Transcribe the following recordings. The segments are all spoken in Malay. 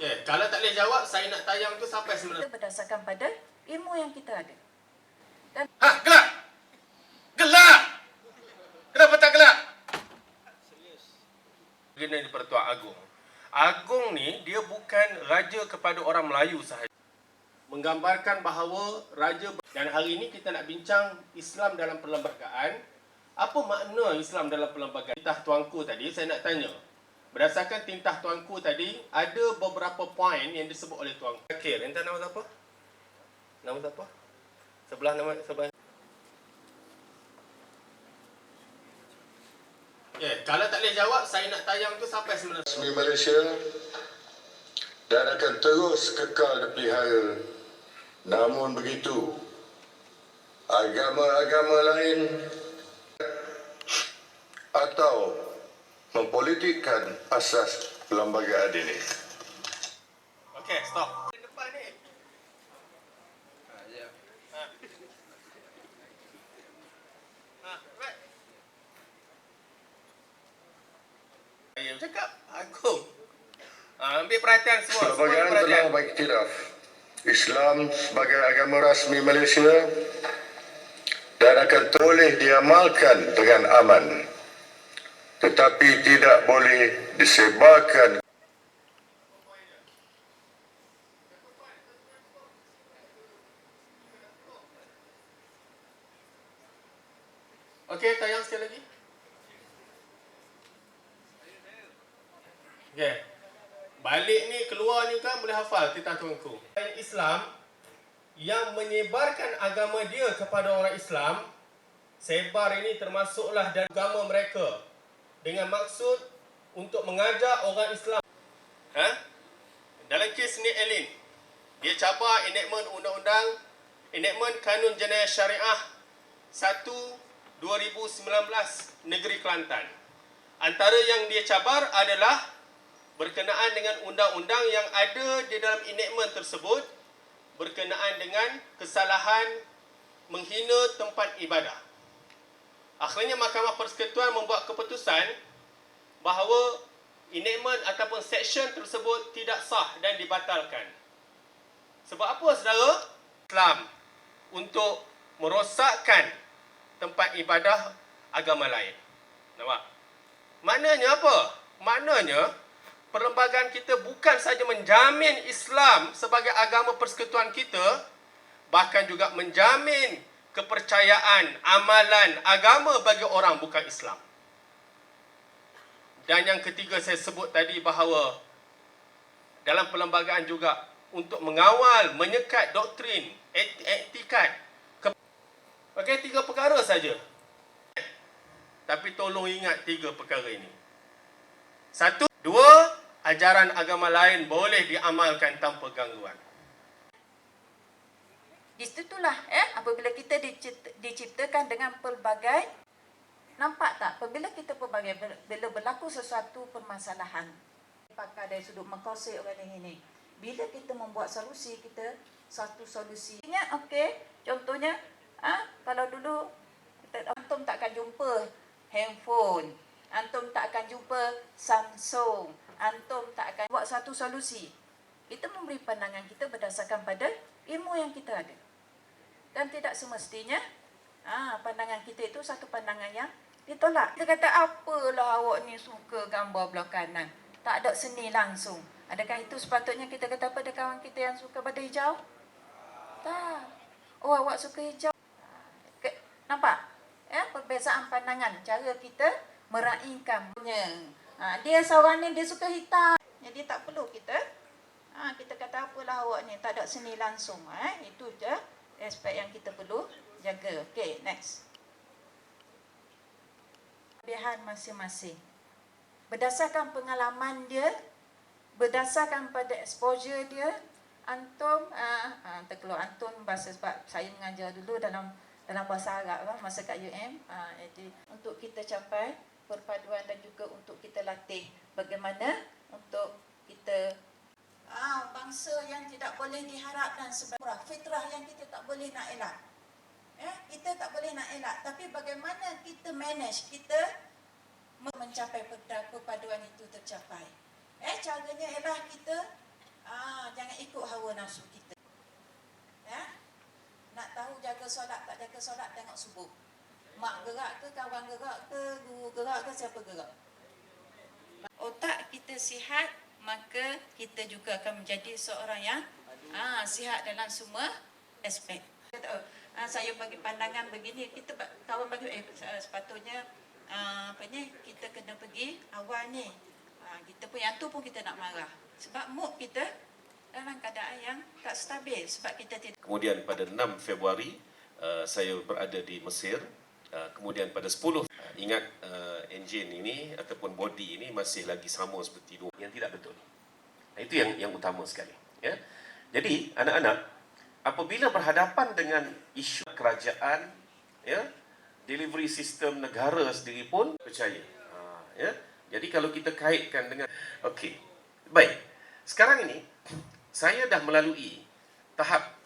Kalau tak boleh jawab, saya nak tayang tu sampai sebenarnya. Berdasarkan pada ilmu yang kita ada. Dan Gelap! Gelap! Kenapa tak gelap? Gena di Pertuan Agong. Agong ni, dia bukan raja kepada orang Melayu sahaja. Menggambarkan bahawa raja, dan hari ini kita nak bincang Islam dalam perlembagaan. Apa makna Islam dalam perlembagaan? Tintah tuanku tadi, saya nak tanya. Berdasarkan tintah tuanku tadi, ada beberapa poin yang disebut oleh tuanku. Okey, entah nama siapa? Nama siapa? Sebelah. Kalau tak boleh jawab, saya nak tayang tu sampai sebenarnya. Rasmi Malaysia dan akan terus kekal dipelihara. Namun begitu, agama-agama lain atau mempolitikkan asas perlembagaan ini. Okey, stop. Ke depan ni. Right. Saya cakap, Agong. Ambil perhatian semua. Perlembagaan telah beriktiraf Islam sebagai agama rasmi Malaysia dan akan boleh diamalkan dengan aman, tetapi tidak boleh disebarkan. Okey, tayang sekali lagi. Okey. Balik ni, keluar ni kan boleh hafal titah tuanku. Islam yang menyebarkan agama dia kepada orang Islam, sebar ini termasuklah dalam agama mereka dengan maksud untuk mengajak orang Islam. Dalam kes ni Elin, dia cabar enactment Kanun Jenayah Syariah 1/2019 Negeri Kelantan. Antara yang dia cabar adalah berkenaan dengan undang-undang yang ada di dalam enactment tersebut berkenaan dengan kesalahan menghina tempat ibadah. Akhirnya Mahkamah Persekutuan membuat keputusan bahawa enactment ataupun section tersebut tidak sah dan dibatalkan. Sebab apa, saudara? Islam untuk merosakkan tempat ibadah agama lain. Nampak? Maknanya apa? Maknanya perlembagaan kita bukan saja menjamin Islam sebagai agama persekutuan kita, bahkan juga menjamin kepercayaan, amalan agama bagi orang bukan Islam. Dan yang ketiga saya sebut tadi bahawa dalam perlembagaan juga untuk mengawal, menyekat doktrin, etikat. Okey, 3 perkara saja. Tapi tolong ingat 3 perkara ini. 1, 2, ajaran agama lain boleh diamalkan tanpa gangguan. di situlah apabila kita diciptakan dengan pelbagai, nampak tak? Apabila kita pelbagai, bila berlaku sesuatu permasalahan, pakar dari sudut mengkonsep orang ini, bila kita membuat solusi, kita satu solusi. Okey, contohnya, kalau dulu antum tak akan jumpa handphone, antum tak akan jumpa Samsung, antum tak akan buat satu solusi. Kita memberi pandangan kita berdasarkan pada ilmu yang kita ada. Dan tidak semestinya pandangan kita itu satu pandangan yang ditolak. Kita kata, apalah awak ni suka gambar belah kanan, tak ada seni langsung. Adakah itu sepatutnya kita kata pada kawan kita yang suka pada hijau? Tak. Oh, awak suka hijau. Nampak? Perbezaan pandangan, cara kita meraihkan. Dia seorang ni, dia suka hitam. Jadi tak perlu kita kata apalah awak ni, tak ada seni langsung. Itu je aspek yang kita perlu jaga. Okay, next. Kelebihan masing-masing. Berdasarkan pengalaman dia, berdasarkan pada exposure dia, antum, terkeluar antum bahasa, sebab saya mengajar dulu dalam bahasa Arab masa kat UM. Jadi untuk kita capai perpaduan dan juga untuk kita latih bagaimana untuk kita bangsa yang tidak boleh diharapkan sebagai fitrah yang kita tak boleh nak elak. Kita tak boleh nak elak, tapi bagaimana kita manage, kita mencapai perpaduan itu tercapai. Caranya ialah kita Jangan ikut hawa nafsu kita. Ya? Nak tahu jaga solat tak jaga solat, tengok subuh. Mak gerak ke, kawan gerak ke, guru gerak ke, siapa gerak. Otak kita sihat, maka kita juga akan menjadi seorang yang sihat dalam semua aspek. Saya bagi pandangan begini, kita kawan bagi sepatutnya kita kena pergi awal ni. Kita pun yang tu pun kita nak marah. Sebab mood kita dalam keadaan yang tak stabil, sebab kita tidak. Kemudian pada 6 Februari saya berada di Mesir. Kemudian pada 10 ingat enjin ini ataupun body ini masih lagi sama seperti dulu, yang tidak betul. Itu yang utama sekali, ya. Jadi anak-anak, apabila berhadapan dengan isu kerajaan, ya, delivery sistem negara sendiri pun percaya, ya. Jadi kalau kita kaitkan dengan okey. Baik. Sekarang ini saya dah melalui tahap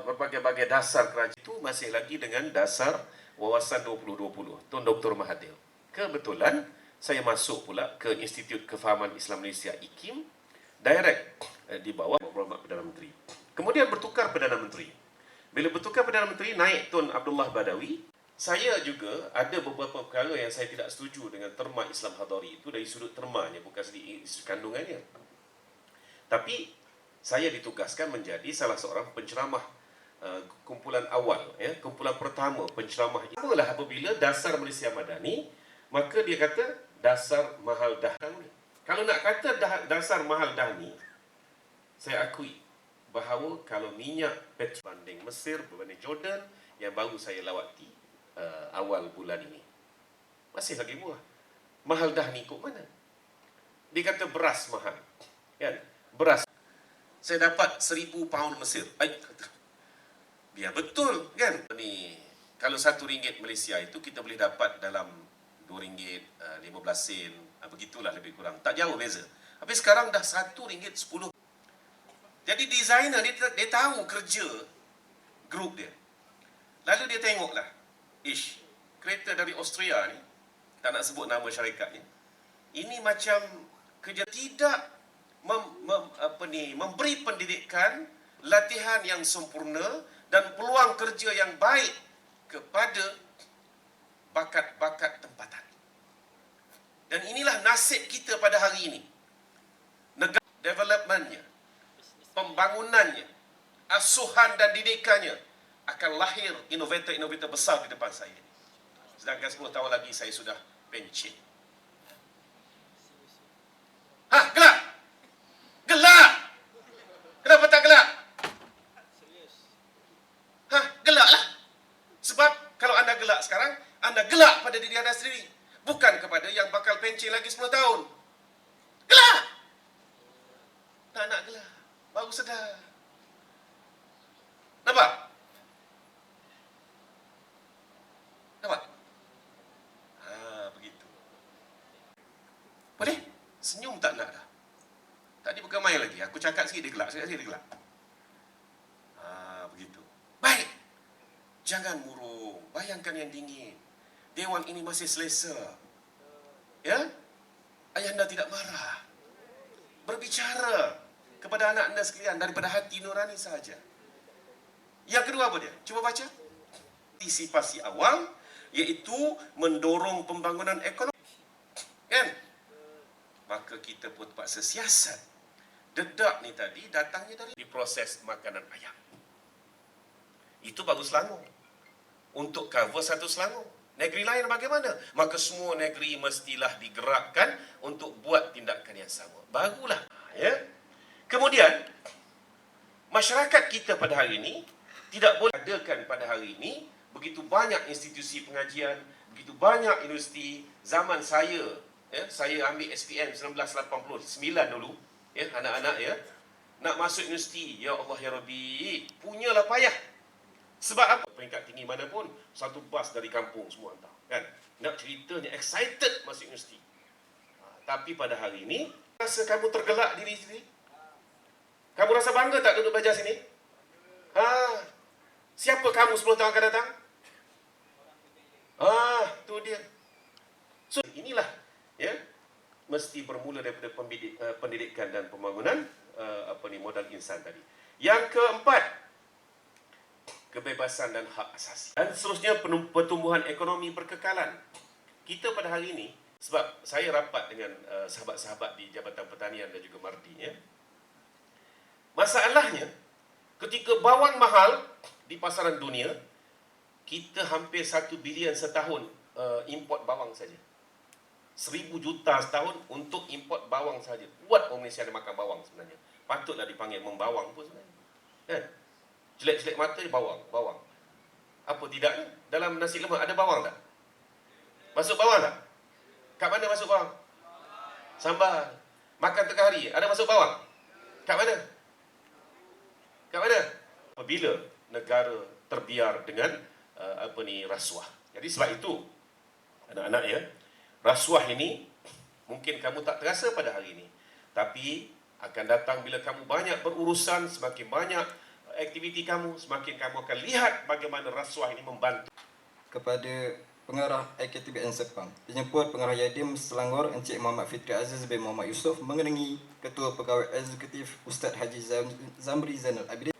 berbagai-bagai dasar kerajaan. Itu masih lagi dengan dasar Wawasan 2020 Tun Dr. Mahathir. Kebetulan saya masuk pula ke Institut Kefahaman Islam Malaysia IKIM, direct di bawah Berhormat Perdana Menteri. Kemudian bertukar Perdana Menteri. Bila bertukar Perdana Menteri, naik Tun Abdullah Badawi. Saya juga ada beberapa perkara yang saya tidak setuju dengan terma Islam Hadari itu dari sudut termanya, bukan segi kandungannya. Tapi saya ditugaskan menjadi salah seorang penceramah kumpulan awal, ya, kumpulan pertama penceramah. Itulah apabila dasar Malaysia Madani, maka dia kata dasar mahal dahni. Kalau nak kata dasar mahal dahni, saya akui bahawa kalau minyak petrol banding Mesir, berbanding Jordan yang baru saya lawati awal bulan ini, masih lagi murah. Mahal dahni kok mana? Dia kata beras mahal, kan? Beras saya dapat 1,000 pound Mesir. Biar betul, kan? Ni kalau RM1 Malaysia itu kita boleh dapat dalam RM2, 15 sen, begitulah lebih kurang. Tak jauh beza. Tapi sekarang dah RM1.10. Jadi designer dia tahu kerja grup dia. Lalu dia tengoklah, kereta dari Austria ni, tak nak sebut nama syarikatnya, ini macam kerja tidak memberi pendidikan, latihan yang sempurna dan peluang kerja yang baik kepada bakat-bakat tempatan. Dan inilah nasib kita pada hari ini. Negara developmentnya, pembangunannya, asuhan dan didikannya akan lahir inovator-inovator besar di depan saya. Sedangkan 10 tahun lagi saya sudah pencet. Gelap! Gelap! Kenapa tak gelap? Gelak lah. Sebab kalau anda gelak sekarang, anda gelak pada diri anda sendiri, bukan kepada yang bakal pencet lagi 10 tahun. Gelak! Tak nak gelak, baru sedar. Nampak? Nampak? Begitu. Boleh? Senyum tak nak dah. Tadi bukan main lagi. Aku cakap sikit dia gelak, sikit dia gelak. Begitu. Baik. Jangan murung. Bayangkan yang dingin. Dewan ini masih selesa. Ya? Ayahanda tidak marah. Berbicara kepada anak anda sekalian daripada hati nurani saja. Yang kedua apa dia? Cuba baca. Antisipasi awal, iaitu mendorong pembangunan ekonomi. Kan? Maka kita pun terpaksa siasat. Dedak ni tadi datangnya dari proses makanan ayam. Itu baru Selangor. Untuk cover satu Selangor. Negeri lain bagaimana? Maka semua negeri mestilah digerakkan untuk buat tindakan yang sama. Barulah. Ya? Kemudian, masyarakat kita pada hari ini tidak boleh adakan pada hari ini begitu banyak institusi pengajian, begitu banyak universiti. Zaman saya, ya, saya ambil SPM 1989 dulu, ya, anak-anak, ya, nak masuk universiti, ya Allah ya Rabbi, punyalah payah. Sebab apa? Peringkat tinggi mana pun, satu bas dari kampung semua hantar, kan? Nak ceritanya excited masuk universiti. Tapi pada hari ini, rasa kamu tergelak diri sendiri? Kamu rasa bangga tak duduk belajar sini? Siapa kamu 10 tahun akan datang? Tu dia. So, inilah, ya, mesti bermula daripada pendidikan dan pembangunan warisan tadi. Yang keempat, kebebasan dan hak asasi. Dan seterusnya, pertumbuhan ekonomi berkekalan. Kita pada hari ini, sebab saya rapat dengan sahabat-sahabat di Jabatan Pertanian dan juga Mardi, ya. Masalahnya, ketika bawang mahal di pasaran dunia, kita hampir 1 bilion setahun import bawang saja. 1,000 juta setahun untuk import bawang saja. Buat orang Malaysia ada makan bawang sebenarnya. Patutlah dipanggil membawang pun sebenarnya. Kan? Celek-celek mata dia bawang. Apa tidaknya? Dalam nasi lemak ada bawang tak? Masuk bawang tak? Kat mana masuk bawang? Sambal. Makan tengah hari, ada masuk bawang? Kat mana? Kat mana? Apabila negara terbiar dengan rasuah. Jadi sebab itu, anak-anak ya, rasuah ini mungkin kamu tak terasa pada hari ini, tapi akan datang bila kamu banyak berurusan, semakin banyak aktiviti kamu, semakin kamu akan lihat bagaimana rasuah ini membantu. Kepada Pengarah AKTBN Sepang, dijemput Pengarah Yadim Selangor Encik Muhammad Fitri Aziz bin Muhammad Yusof mengenangi Ketua Pegawai Eksekutif Ustaz Haji Zamri Zainal Abidin